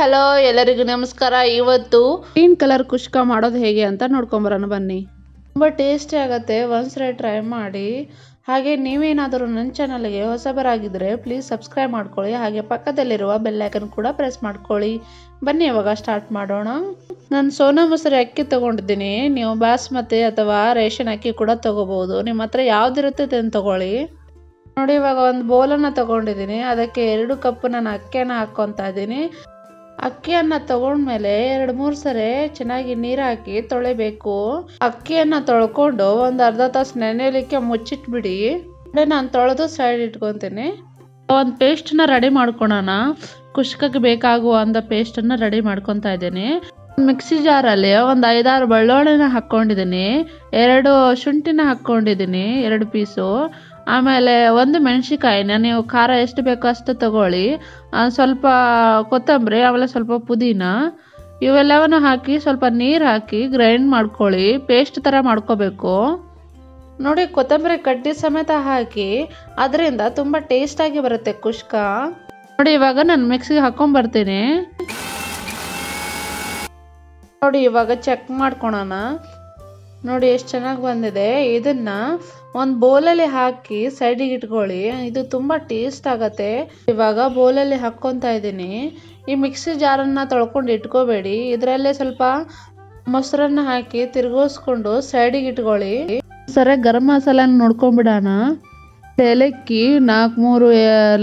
Hello ಎಲ್ಲರಿಗೂ ನಮಸ್ಕಾರ. ಇವತ್ತು ಗ್ರೀನ್ ಕಲರ್ ಕುಷ್ಕ ಮಾಡೋದು ಹೇಗೆ ಅಂತ ನೋಡ್ಕೊಂಬರೋಣ ಬನ್ನಿ. ತುಂಬ ಟೇಸ್ಟಿ ಆಗುತ್ತೆ, ಒಂದ್ಸರಿ ಟ್ರೈ ಮಾಡಿ. ಹಾಗೆ ನೀವೇನಾದರೂ ನನ್ನ ಚಾನಲ್ಗೆ ಹೊಸಬರಾಗಿದ್ದರೆ ಪ್ಲೀಸ್ ಸಬ್ಸ್ಕ್ರೈಬ್ ಮಾಡ್ಕೊಳ್ಳಿ. ಹಾಗೆ ಪಕ್ಕದಲ್ಲಿರುವ ಬೆಲ್ ಐಕನ್ ಕೂಡ ಪ್ರೆಸ್ ಮಾಡ್ಕೊಳ್ಳಿ. ಬನ್ನಿ ಇವಾಗ ಸ್ಟಾರ್ಟ್ ಮಾಡೋಣ. ನಾನು ಸೋನಾ ಮಸೂರಿ ಅಕ್ಕಿ ತೊಗೊಂಡಿದ್ದೀನಿ. ನೀವು ಬಾಸ್ಮತಿ ಅಥವಾ ರೇಷನ್ ಅಕ್ಕಿ ಕೂಡ ತೊಗೋಬೋದು. ನಿಮ್ಮ ಹತ್ರ ಯಾವ್ದಿರುತ್ತೆ ಅದನ್ನು ತೊಗೊಳ್ಳಿ. ನೋಡಿ, ಇವಾಗ ಒಂದು ಬೌಲನ್ನು ತೊಗೊಂಡಿದ್ದೀನಿ. ಅದಕ್ಕೆ 2 ಕಪ್ ನಾನು ಅಕ್ಕಿಯನ್ನು ಹಾಕ್ಕೊತಾ ಇದ್ದೀನಿ. ಅಕ್ಕಿಯನ್ನು ತಗೊಂಡ್ಮೇಲೆ 2-3 ಸರಿ ಚೆನ್ನಾಗಿ ನೀರು ಹಾಕಿ ತೊಳಿಬೇಕು. ಅಕ್ಕಿಯನ್ನು ತೊಳ್ಕೊಂಡು ಒಂದು ಅರ್ಧ ತಾಸು ನೆನೆಯಲಿಕ್ಕೆ ಮುಚ್ಚಿಟ್ಬಿಡಿ. ನಾನು ತೊಳೆದು ಸೈಡ್ ಇಟ್ಕೊತೀನಿ. ಒಂದು ಪೇಸ್ಟನ್ನ ರೆಡಿ ಮಾಡ್ಕೊಳೋಣ. ಕುಷ್ಕಕ್ಕೆ ಬೇಕಾಗುವಂಥ ಪೇಸ್ಟನ್ನು ರೆಡಿ ಮಾಡ್ಕೊತಾ ಇದ್ದೀನಿ. ಮಿಕ್ಸಿ ಜಾರಲ್ಲಿ ಒಂದು 5-6 ಬೆಳ್ಳುಳ್ಳಿನ ಹಾಕ್ಕೊಂಡಿದ್ದೀನಿ. 2 ಶುಂಠಿನ ಹಾಕ್ಕೊಂಡಿದ್ದೀನಿ, 2 ಪೀಸು. ಆಮೇಲೆ 1 ಮೆಣಸಿನ್ಕಾಯಿನ ನೀವು ಖಾರ ಎಷ್ಟು ಬೇಕೋ ಅಷ್ಟು ತಗೊಳ್ಳಿ. ಸ್ವಲ್ಪ ಕೊತ್ತಂಬರಿ, ಆಮೇಲೆ ಸ್ವಲ್ಪ ಪುದೀನ, ಇವೆಲ್ಲವನ್ನು ಹಾಕಿ ಸ್ವಲ್ಪ ನೀರು ಹಾಕಿ ಗ್ರೈಂಡ್ ಮಾಡ್ಕೊಳ್ಳಿ. ಪೇಸ್ಟ್ ಥರ ಮಾಡ್ಕೋಬೇಕು. ನೋಡಿ, ಕೊತ್ತಂಬರಿ ಕಡ್ಡಿ ಸಮೇತ ಹಾಕಿ, ಅದರಿಂದ ತುಂಬ ಟೇಸ್ಟಾಗಿ ಬರುತ್ತೆ ಕುಷ್ಕ. ನೋಡಿ, ಇವಾಗ ನಾನು ಮಿಕ್ಸಿಗೆ ಹಾಕ್ಕೊಂಬರ್ತೀನಿ. ನೋಡಿ, ಇವಾಗ ಚೆಕ್ ಮಾಡ್ಕೊಳೋಣ. ನೋಡಿ ಎಷ್ಟು ಚೆನ್ನಾಗಿ ಬಂದಿದೆ. ಇದನ್ನ ಒಂದು ಬೌಲಲ್ಲಿ ಹಾಕಿ ಸೈಡಿಗೆ ಇಟ್ಕೊಳ್ಳಿ. ಇದು ತುಂಬ ಟೇಸ್ಟ್ ಆಗುತ್ತೆ. ಇವಾಗ ಬೌಲಲ್ಲಿ ಹಾಕ್ಕೊತಾ ಇದ್ದೀನಿ. ಈ ಮಿಕ್ಸಿ ಜಾರನ್ನು ತೊಳ್ಕೊಂಡು ಇಟ್ಕೋಬೇಡಿ. ಇದರಲ್ಲೇ ಸ್ವಲ್ಪ ಮೊಸರನ್ನ ಹಾಕಿ ತಿರುಗಿಸ್ಕೊಂಡು ಸೈಡಿಗೆ ಇಟ್ಕೊಳ್ಳಿ. ಸರಿ, ಗರಂ ಮಸಾಲನ ನೋಡ್ಕೊಂಡ್ಬಿಡೋಣ. ಏಲಕ್ಕಿ, 4-3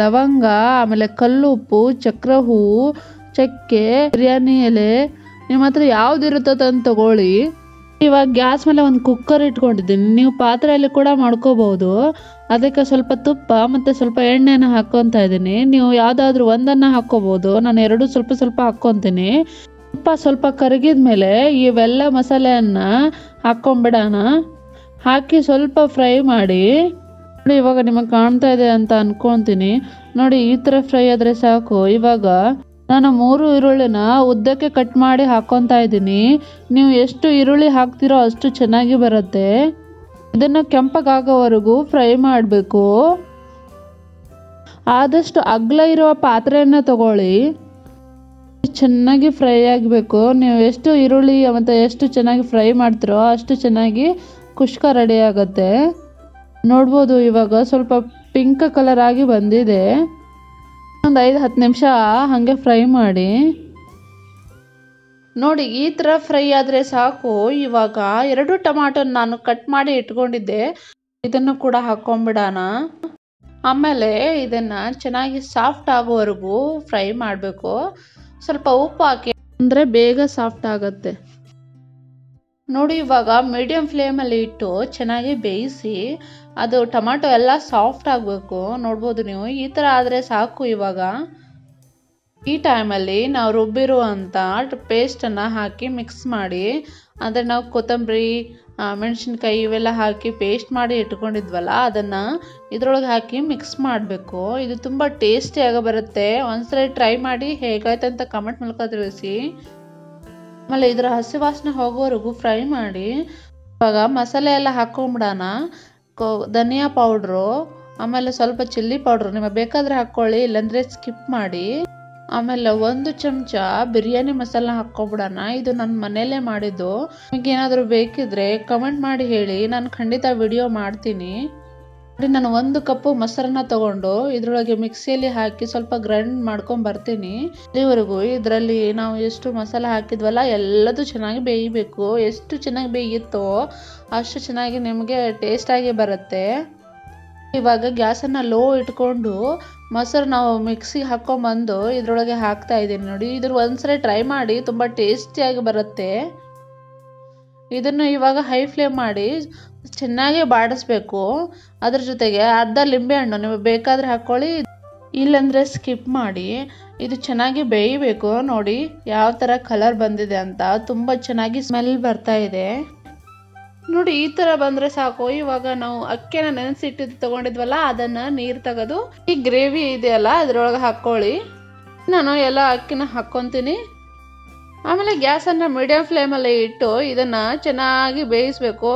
ಲವಂಗ, ಆಮೇಲೆ ಕಲ್ಲುಪ್ಪು, ಚಕ್ರ ಹೂವು, ಚಕ್ಕೆ, ಬಿರಿಯಾನಿ ಎಲೆ, ನಿಮ್ಮ ಹತ್ರ ಯಾವ್ದಿರುತ್ತೋ ಅದನ್ನು ತಗೊಳ್ಳಿ. ಇವಾಗ ಗ್ಯಾಸ್ ಮೇಲೆ ಒಂದು ಕುಕ್ಕರ್ ಇಟ್ಕೊಂಡಿದ್ದೀನಿ. ನೀವು ಪಾತ್ರೆಯಲ್ಲಿ ಕೂಡ ಮಾಡ್ಕೋಬಹುದು. ಅದಕ್ಕೆ ಸ್ವಲ್ಪ ತುಪ್ಪ ಮತ್ತು ಸ್ವಲ್ಪ ಎಣ್ಣೆನ ಹಾಕ್ಕೊತಾ ಇದ್ದೀನಿ. ನೀವು ಯಾವುದಾದ್ರೂ ಒಂದನ್ನು ಹಾಕ್ಕೋಬಹುದು. ನಾನು 2 ಸ್ವಲ್ಪ ಹಾಕ್ಕೊತೀನಿ. ತುಪ್ಪ ಸ್ವಲ್ಪ ಕರಗಿದ ಮೇಲೆ ಇವೆಲ್ಲ ಮಸಾಲೆಯನ್ನು ಹಾಕ್ಕೊಂಬಿಡೋಣ. ಹಾಕಿ ಸ್ವಲ್ಪ ಫ್ರೈ ಮಾಡಿ. ನೋಡಿ, ಇವಾಗ ನಿಮಗೆ ಕಾಣ್ತಾ ಇದೆ ಅಂತ ಅನ್ಕೊತೀನಿ. ನೋಡಿ, ಈ ಥರ ಫ್ರೈ ಆದರೆ ಸಾಕು. ಇವಾಗ ನಾನು 3 ಈರುಳ್ಳಿನ ಉದ್ದಕ್ಕೆ ಕಟ್ ಮಾಡಿ ಹಾಕ್ಕೊತಾ ಇದ್ದೀನಿ. ನೀವು ಎಷ್ಟು ಈರುಳ್ಳಿ ಹಾಕ್ತಿರೋ ಅಷ್ಟು ಚೆನ್ನಾಗಿ ಬರುತ್ತೆ. ಇದನ್ನು ಕೆಂಪಗಾಗೋವರೆಗೂ ಫ್ರೈ ಮಾಡಬೇಕು. ಆದಷ್ಟು ಅಗಲ ಇರುವ ಪಾತ್ರೆಯನ್ನು ತಗೊಳ್ಳಿ. ಚೆನ್ನಾಗಿ ಫ್ರೈ ಆಗಬೇಕು. ನೀವು ಎಷ್ಟು ಈರುಳ್ಳಿ ಮತ್ತು ಎಷ್ಟು ಚೆನ್ನಾಗಿ ಫ್ರೈ ಮಾಡ್ತಿರೋ ಅಷ್ಟು ಚೆನ್ನಾಗಿ ಕುಷ್ಕ ರೆಡಿ ಆಗುತ್ತೆ. ನೋಡ್ಬೋದು, ಇವಾಗ ಸ್ವಲ್ಪ ಪಿಂಕ್ ಕಲರ್ ಆಗಿ ಬಂದಿದೆ. ಒಂದು 5-10 ನಿಮಿಷ ಹಾಗೆ ಫ್ರೈ ಮಾಡಿ. ನೋಡಿ, ಈ ಥರ ಫ್ರೈ ಆದರೆ ಸಾಕು. ಇವಾಗ 2 ಟೊಮಾಟೊ ನಾನು ಕಟ್ ಮಾಡಿ ಇಟ್ಕೊಂಡಿದ್ದೆ, ಇದನ್ನು ಕೂಡ ಹಾಕ್ಕೊಂಬಿಡೋಣ. ಆಮೇಲೆ ಇದನ್ನು ಚೆನ್ನಾಗಿ ಸಾಫ್ಟ್ ಆಗೋವರೆಗೂ ಫ್ರೈ ಮಾಡಬೇಕು. ಸ್ವಲ್ಪ ಉಪ್ಪು ಹಾಕಿ ಅಂದರೆ ಬೇಗ ಸಾಫ್ಟ್ ಆಗುತ್ತೆ. ನೋಡಿ, ಇವಾಗ ಮೀಡಿಯಂ ಫ್ಲೇಮಲ್ಲಿ ಇಟ್ಟು ಚೆನ್ನಾಗಿ ಬೇಯಿಸಿ. ಅದು ಟೊಮಾಟೊ ಎಲ್ಲ ಸಾಫ್ಟ್ ಆಗಬೇಕು. ನೋಡ್ಬೋದು ನೀವು, ಈ ಥರ ಆದರೆ ಸಾಕು. ಇವಾಗ ಈ ಟೈಮಲ್ಲಿ ನಾವು ರುಬ್ಬಿರುವಂಥ ಪೇಸ್ಟನ್ನು ಹಾಕಿ ಮಿಕ್ಸ್ ಮಾಡಿ. ಅಂದರೆ ನಾವು ಕೊತ್ತಂಬರಿ, ಮೆಣಸಿನ್ಕಾಯಿ ಇವೆಲ್ಲ ಹಾಕಿ ಪೇಸ್ಟ್ ಮಾಡಿ ಇಟ್ಕೊಂಡಿದ್ವಲ್ಲ, ಅದನ್ನು ಇದರೊಳಗೆ ಹಾಕಿ ಮಿಕ್ಸ್ ಮಾಡಬೇಕು. ಇದು ತುಂಬ ಟೇಸ್ಟಿಯಾಗಿ ಬರುತ್ತೆ. ಒಂದ್ಸರಿ ಟ್ರೈ ಮಾಡಿ, ಹೇಗಾಯ್ತು ಅಂತ ಕಮೆಂಟ್ ಮೂಲಕ ತಿಳಿಸಿ. ಆಮೇಲೆ ಇದರ ಹಸಿ ವಾಸನೆ ಹೋಗೋವರೆಗೂ ಫ್ರೈ ಮಾಡಿ. ಇವಾಗ ಮಸಾಲೆ ಎಲ್ಲ ಹಾಕ್ಕೊಂಬಿಡೋಣ. ಧನಿಯಾ ಪೌಡ್ರು, ಆಮೇಲೆ ಸ್ವಲ್ಪ ಚಿಲ್ಲಿ ಪೌಡ್ರು ನಿಮಗೆ ಬೇಕಾದರೆ ಹಾಕ್ಕೊಳ್ಳಿ, ಇಲ್ಲಾಂದರೆ ಸ್ಕಿಪ್ ಮಾಡಿ. ಆಮೇಲೆ 1 ಚಮಚ ಬಿರಿಯಾನಿ ಮಸಾಲ ಹಾಕ್ಕೊಂಬಿಡೋಣ. ಇದು ನನ್ನ ಮನೆಯಲ್ಲೇ ಮಾಡಿದ್ದು. ನಿಮಗೆ ಏನಾದರೂ ಬೇಕಿದ್ರೆ ಕಮೆಂಟ್ ಮಾಡಿ ಹೇಳಿ, ನಾನು ಖಂಡಿತ ವಿಡಿಯೋ ಮಾಡ್ತೀನಿ. ನೋಡಿ, ನಾನು 1 ಕಪ್ಪು ಮೊಸರನ್ನ ತಗೊಂಡು ಇದರೊಳಗೆ ಮಿಕ್ಸಿಯಲ್ಲಿ ಹಾಕಿ ಸ್ವಲ್ಪ ಗ್ರೈಂಡ್ ಮಾಡ್ಕೊಂಡು ಬರ್ತೀನಿ. ಇಲ್ಲಿವರೆಗೂ ಇದರಲ್ಲಿ ನಾವು ಎಷ್ಟು ಮಸಾಲ ಹಾಕಿದ್ವಲ್ಲ ಎಲ್ಲದೂ ಚೆನ್ನಾಗಿ ಬೇಯಬೇಕು. ಎಷ್ಟು ಚೆನ್ನಾಗಿ ಬೇಯುತ್ತೋ ಅಷ್ಟು ಚೆನ್ನಾಗಿ ನಿಮಗೆ ಟೇಸ್ಟಾಗಿ ಬರುತ್ತೆ. ಇವಾಗ ಗ್ಯಾಸನ್ನು ಲೋ ಇಟ್ಕೊಂಡು ಮೊಸರು ನಾವು ಮಿಕ್ಸಿಗೆ ಹಾಕ್ಕೊಂಬಂದು ಇದರೊಳಗೆ ಹಾಕ್ತಾ ಇದ್ದೀನಿ. ನೋಡಿ, ಇದ್ರ ಒಂದ್ಸರಿ ಟ್ರೈ ಮಾಡಿ, ತುಂಬ ಟೇಸ್ಟಿಯಾಗಿ ಬರುತ್ತೆ. ಇದನ್ನು ಇವಾಗ ಹೈ ಫ್ಲೇಮ್ ಮಾಡಿ ಚೆನ್ನಾಗಿ ಬಾಡಿಸ್ಬೇಕು. ಅದ್ರ ಜೊತೆಗೆ ಅರ್ಧ ಲಿಂಬೆಹಣ್ಣು ನಿಮಗೆ ಬೇಕಾದರೆ ಹಾಕ್ಕೊಳ್ಳಿ, ಇಲ್ಲಾಂದರೆ ಸ್ಕಿಪ್ ಮಾಡಿ. ಇದು ಚೆನ್ನಾಗಿ ಬೇಯಬೇಕು. ನೋಡಿ ಯಾವ ಥರ ಕಲರ್ ಬಂದಿದೆ ಅಂತ, ತುಂಬ ಚೆನ್ನಾಗಿ ಸ್ಮೆಲ್ ಬರ್ತಾ ಇದೆ. ನೋಡಿ, ಈ ಥರ ಬಂದರೆ ಸಾಕು. ಇವಾಗ ನಾವು ಅಕ್ಕಿನ ನೆನೆಸಿಟ್ಟಿದ್ದು ತೊಗೊಂಡಿದ್ವಲ್ಲ, ಅದನ್ನು ನೀರು ತೆಗೆದು ಈ ಗ್ರೇವಿ ಇದೆಯಲ್ಲ ಅದರೊಳಗೆ ಹಾಕ್ಕೊಳ್ಳಿ. ನಾನು ಎಲ್ಲ ಅಕ್ಕಿನ ಹಾಕ್ಕೊತೀನಿ. ಆಮೇಲೆ ಗ್ಯಾಸನ್ನು ಮೀಡಿಯಂ ಫ್ಲೇಮಲ್ಲಿ ಇಟ್ಟು ಇದನ್ನು ಚೆನ್ನಾಗಿ ಬೇಯಿಸಬೇಕು.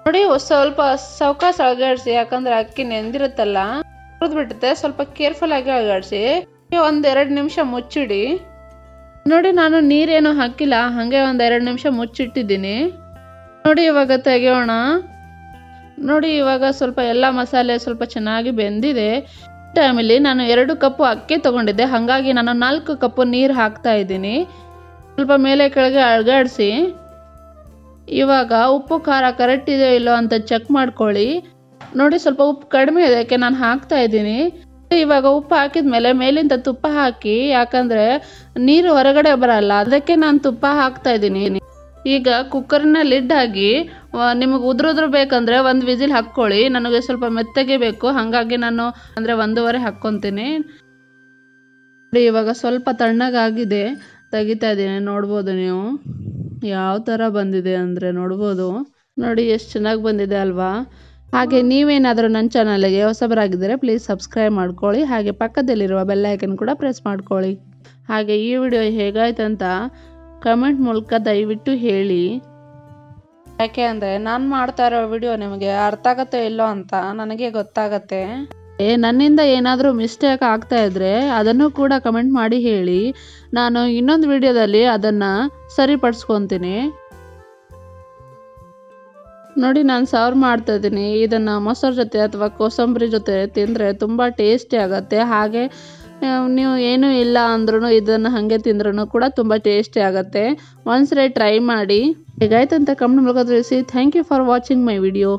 ನೋಡಿ, ಸ್ವಲ್ಪ ಸಾವಕಾಶ ಅಲಗಾಡಿಸಿ, ಯಾಕಂದರೆ ಅಕ್ಕಿ ನೆಂದಿರುತ್ತಲ್ಲ, ಹುರಿದ್ಬಿಡುತ್ತೆ. ಸ್ವಲ್ಪ ಕೇರ್ಫುಲ್ ಆಗಿ ಅಲಗಾಡಿಸಿ. 1-2 ನಿಮಿಷ ಮುಚ್ಚಿಡಿ. ನೋಡಿ ನಾನು ನೀರೇನು ಹಾಕಿಲ್ಲ, ಹಾಗೆ ಒಂದು 2 ನಿಮಿಷ ಮುಚ್ಚಿಟ್ಟಿದ್ದೀನಿ. ನೋಡಿ ಇವಾಗ ತೆಗೆಯೋಣ. ನೋಡಿ ಇವಾಗ ಸ್ವಲ್ಪ ಎಲ್ಲ ಮಸಾಲೆ ಸ್ವಲ್ಪ ಚೆನ್ನಾಗಿ ಬೆಂದಿದೆ. ಟೈಮಲ್ಲಿ ನಾನು 2 ಕಪ್ಪು ಅಕ್ಕಿ ತೊಗೊಂಡಿದ್ದೆ, ಹಾಗಾಗಿ ನಾನು 4 ಕಪ್ಪು ನೀರು ಹಾಕ್ತಾ ಇದ್ದೀನಿ. ಸ್ವಲ್ಪ ಮೇಲೆ ಕೆಳಗೆ ಅಲುಗಾಡಿಸಿ ಇವಾಗ ಉಪ್ಪು ಖಾರ ಕರೆಕ್ಟ್ ಇದೆಯೋ ಇಲ್ಲೋ ಅಂತ ಚೆಕ್ ಮಾಡ್ಕೊಳ್ಳಿ. ನೋಡಿ ಸ್ವಲ್ಪ ಉಪ್ಪು ಕಡಿಮೆ ಇದಕ್ಕೆ ನಾನು ಹಾಕ್ತಾ ಇದ್ದೀನಿ. ಇವಾಗ ಉಪ್ಪು ಹಾಕಿದ ಮೇಲೆ ಮೇಲಿಂದ ತುಪ್ಪ ಹಾಕಿ, ಯಾಕಂದರೆ ನೀರು ಹೊರಗಡೆ ಬರಲ್ಲ, ಅದಕ್ಕೆ ನಾನು ತುಪ್ಪ ಹಾಕ್ತಾ ಇದ್ದೀನಿ. ಈಗ ಕುಕ್ಕರ್ನ ಲಿಡ್ ಹಾಕಿ ನಿಮಗೆ ಉದುರುದ್ರು ಬೇಕಂದರೆ 1 ವಿಸಿಲ್ ಹಾಕ್ಕೊಳ್ಳಿ. ನನಗೆ ಸ್ವಲ್ಪ ಮೆತ್ತಗೆ ಬೇಕು, ಹಾಗಾಗಿ ನಾನು ಅಂದರೆ 1.5 ಹಾಕ್ಕೊತೀನಿ. ನೋಡಿ ಇವಾಗ ಸ್ವಲ್ಪ ತಣ್ಣಗಾಗಿದೆ, ತೆಗಿತಾ ಇದ್ದೀನಿ. ನೋಡ್ಬೋದು ನೀವು ಯಾವ ಥರ ಬಂದಿದೆ ಅಂದರೆ ನೋಡ್ಬೋದು. ನೋಡಿ ಎಷ್ಟು ಚೆನ್ನಾಗಿ ಬಂದಿದೆ ಅಲ್ವಾ. ಹಾಗೆ ನೀವೇನಾದರೂ ನನ್ನ ಚಾನಲ್ಗೆ ಹೊಸಬರಾಗಿದ್ದರೆ ಪ್ಲೀಸ್ ಸಬ್ಸ್ಕ್ರೈಬ್ ಮಾಡ್ಕೊಳ್ಳಿ. ಹಾಗೆ ಪಕ್ಕದಲ್ಲಿರುವ ಬೆಲ್ ಐಕನ್ ಕೂಡ ಪ್ರೆಸ್ ಮಾಡ್ಕೊಳ್ಳಿ. ಹಾಗೆ ಈ ವಿಡಿಯೋ ಹೇಗಾಯ್ತು ಅಂತ ಕಮೆಂಟ್ ಮೂಲಕ ದಯವಿಟ್ಟು ಹೇಳಿ. ಯಾಕೆ ಅಂದರೆ ನಾನು ಮಾಡ್ತಾ ಇರೋ ವಿಡಿಯೋ ನಿಮಗೆ ಅರ್ಥ ಆಗುತ್ತೋ ಇಲ್ಲೋ ಅಂತ ನನಗೆ ಗೊತ್ತಾಗತ್ತೆ. ನನ್ನಿಂದ ಏನಾದರೂ ಮಿಸ್ಟೇಕ್ ಆಗ್ತಾ ಇದ್ದರೆ ಅದನ್ನು ಕೂಡ ಕಮೆಂಟ್ ಮಾಡಿ ಹೇಳಿ. ನಾನು ಇನ್ನೊಂದು ವಿಡಿಯೋದಲ್ಲಿ ಅದನ್ನು ಸರಿಪಡಿಸ್ಕೊತೀನಿ. ನೋಡಿ ನಾನು ಸರ್ವ್ ಮಾಡ್ತಾ ಇದ್ದೀನಿ. ಇದನ್ನು ಮೊಸರು ಜೊತೆ ಅಥವಾ ಕೋಸಂಬರಿ ಜೊತೆ ತಿಂದರೆ ತುಂಬ ಟೇಸ್ಟಿ ಆಗುತ್ತೆ. ಹಾಗೆ ನೀವು ಏನೂ ಇಲ್ಲ ಅಂದ್ರೂ ಇದನ್ನು ಹಾಗೆ ತಿಂದ್ರೂ ಕೂಡ ತುಂಬ ಟೇಸ್ಟಿ ಆಗುತ್ತೆ. ಒಂದ್ಸರಿ ಟ್ರೈ ಮಾಡಿ. ಹೇಗಾಯ್ತು ಅಂತ ಕಮೆಂಟ್ ಮೂಲಕ ತಿಳಿಸಿ. Thank you for watching my video.